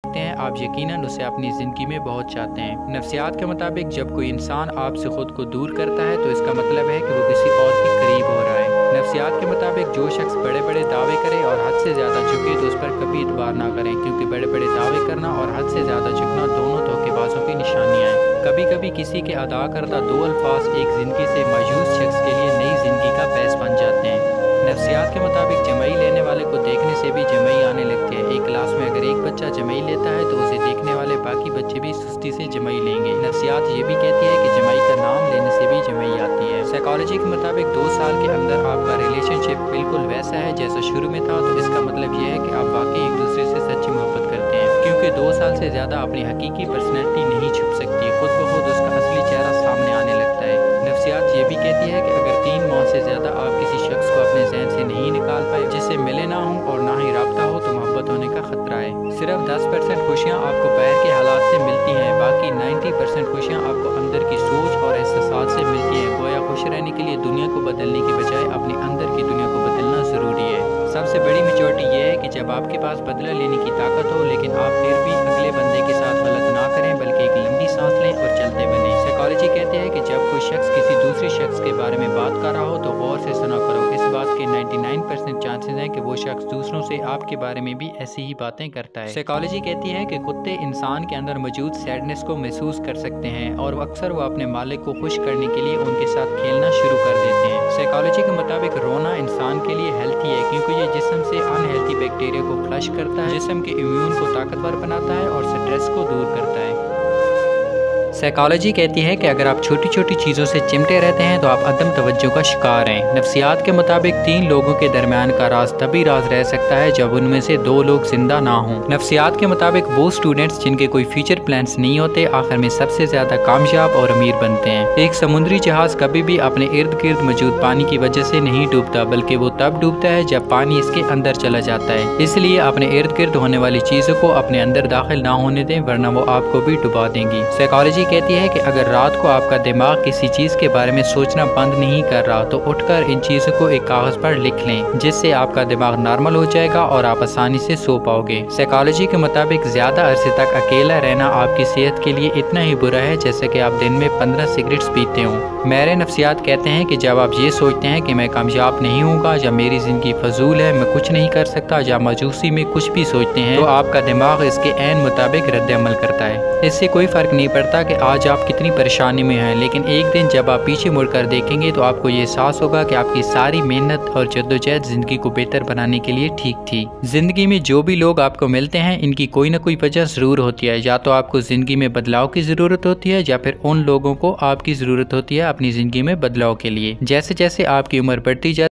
हैं, आप यकीनन उसे अपनी ज़िंदगी में बहुत चाहते हैं। नफ्सियात के मुताबिक जब कोई इंसान आपसे ख़ुद को दूर करता है तो इसका मतलब है कि वो किसी और के करीब हो रहा है। नफ्सियात के मुताबिक जो शख्स बड़े बड़े दावे करे और हद से ज़्यादा झुके तो उस पर कभी इतबार ना करें, क्योंकि बड़े बड़े दावे करना और हद से ज़्यादा झुकना दोनों धोखेबाजों की निशानियाँ हैं। कभी कभी किसी के अदा करदा दो अल्फाज एक ज़िंदगी से मायूस शख्स के लिए नई ज़िंदगी का बैस बन जाते हैं। नफ्सियात के मुताबिक जमई लेने वाले को देखने से भी जमई आने लगती है। एक क्लास में अगर एक बच्चा जमई लेता है तो उसे देखने वाले बाकी बच्चे भी सुस्ती से जमई लेंगे। नफ्सियात ये भी कहती है कि जमई का नाम लेने से भी जमई आती है। साइकोलॉजी के मुताबिक 2 साल के अंदर आपका रिलेशनशिप बिल्कुल वैसा है जैसा शुरू में था, तो इसका मतलब यह है कि आप वाकई एक दूसरे से सच्ची मोहब्बत करते हैं, क्योंकि 2 साल से ज़्यादा अपनी हकीकी पर्सनैलिटी नहीं छुप सकती, खुद ब खुद उसका असली चेहरा सामने आने लगता है। नफ्सियात ये भी कहती है कि अगर 3 माह से ज़्यादा आप किसी शख्स को अपने जहन से नहीं निकाल पाए, जिससे मिले ना हो और ना ही राब्ता हो, तो मोहब्बत होने का खतरा है। सिर्फ 10% खुशियाँ आपको बाहर के हालात से मिलती हैं, बाकी 90% खुशियाँ आपको अंदर की सोच और एहसास से मिलती हैं। गोया खुश रहने के लिए दुनिया को बदलने की बजाय अपने अंदर की दुनिया को बदलना ज़रूरी है। सबसे बड़ी मेच्योरिटी ये है कि जब आपके पास बदला लेने की ताकत हो, लेकिन आप फिर भी अगले बंदे के साथ गलत ना करें, बल्कि एक लंबी सांस लें और चलते बने। साइकोलॉजी कहते हैं कि जब कोई शख्स किसी दूसरे शख्स के बारे में बात कर रहा हो तो गौर से सुना करो। इस बात के 99% चांसेस हैं कि वो शख्स दूसरों से आपके बारे में भी ऐसी ही बातें करता है। साइकोलॉजी कहती है कि कुत्ते इंसान के अंदर मौजूद सैडनेस को महसूस कर सकते हैं और अक्सर वो अपने मालिक को खुश करने के लिए उनके साथ खेलना शुरू कर देते हैं। साइकोलॉजी के मुताबिक रोना इंसान के लिए हेल्थी है, क्योंकि ये जिस्म से अनहेल्थी बैक्टीरिया को फ्लश करता है, जिस्म के इम्यून को ताकतवर बनाता है और स्ट्रेस को दूर करता है। साइकोलॉजी कहती है कि अगर आप छोटी छोटी चीज़ों से चिमटे रहते हैं तो आप अदम तवज्जो का शिकार हैं। नफ्सियात के मुताबिक 3 लोगों के दरमियान का राज तभी राज रह सकता है जब उनमें से 2 लोग जिंदा ना हों। नफ्सियात के मुताबिक वो स्टूडेंट्स जिनके कोई फ्यूचर प्लान्स नहीं होते आखिर में सबसे ज़्यादा कामयाब और अमीर बनते हैं। एक समुद्री जहाज़ कभी भी अपने इर्द गिर्द मौजूद पानी की वजह से नहीं डूबता, बल्कि वो तब डूबता है जब पानी इसके अंदर चला जाता है। इसलिए अपने इर्द गिर्द होने वाली चीज़ों को अपने अंदर दाखिल ना होने दें, वरना वो आपको भी डुबा देंगी। साइकोलॉजी कहती है कि अगर रात को आपका दिमाग किसी चीज़ के बारे में सोचना बंद नहीं कर रहा तो उठकर इन चीज़ों को एक कागज़ पर लिख लें, जिससे आपका दिमाग नॉर्मल हो जाएगा और आप आसानी से सो पाओगे। साइकोलॉजी के मुताबिक ज़्यादा अरसे तक अकेला रहना आपकी सेहत के लिए इतना ही बुरा है जैसे कि आप दिन में 15 सिगरेट्स पीते हो। मेरे नफ्सियात कहते हैं कि जब आप ये सोचते हैं कि मैं कामयाब नहीं होगा, या मेरी ज़िंदगी फजूल है, मैं कुछ नहीं कर सकता, या मायूसी में कुछ भी सोचते हैं, तो आपका दिमाग इसके ऐन मुताबिक रद्द अमल करता है। इससे कोई फ़र्क नहीं पड़ता कि आज आप कितनी परेशानी में हैं, लेकिन एक दिन जब आप पीछे मुड़कर देखेंगे तो आपको ये एहसास होगा कि आपकी सारी मेहनत और जद्दोजहद ज़िंदगी को बेहतर बनाने के लिए ठीक थी। ज़िंदगी में जो भी लोग आपको मिलते हैं इनकी कोई ना कोई वजह ज़रूर होती है। या तो आपको ज़िंदगी में बदलाव की ज़रूरत होती है, या फिर उन लोगों को आपकी ज़रूरत होती है अपनी ज़िंदगी में बदलाव के लिए। जैसे जैसे आपकी उम्र बढ़ती जाती